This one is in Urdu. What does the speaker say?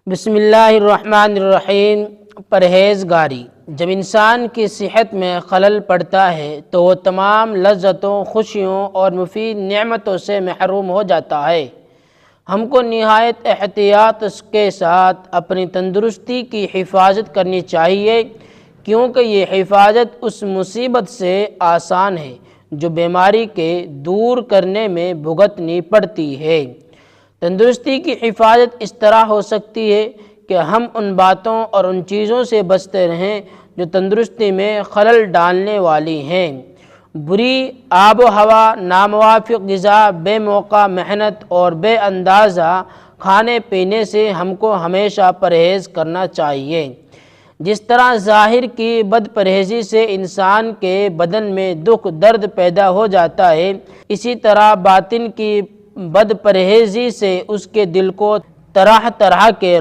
بسم اللہ الرحمن الرحیم۔ پرہیزگاری جب انسان کی صحت میں خلل پڑتا ہے تو وہ تمام لذتوں، خوشیوں اور مفید نعمتوں سے محروم ہو جاتا ہے۔ ہم کو نہایت احتیاط کے ساتھ اپنی تندرستی کی حفاظت کرنی چاہیے، کیونکہ یہ حفاظت اس مصیبت سے آسان ہے جو بیماری کے دور کرنے میں بھگتنی پڑتی ہے۔ تندرستی کی حفاظت اس طرح ہو سکتی ہے کہ ہم ان باتوں اور ان چیزوں سے بچتے رہیں جو تندرستی میں خلل ڈالنے والی ہیں۔ بری آب و ہوا، ناموافق غذا، بے موقع محنت اور بے اندازہ کھانے پینے سے ہم کو ہمیشہ پرہیز کرنا چاہیے۔ جس طرح ظاہر کی بد پرہیزی سے انسان کے بدن میں دکھ درد پیدا ہو جاتا ہے، اسی طرح باطن کی بد پرہیزی سے اس کے دل کو طرح طرح کے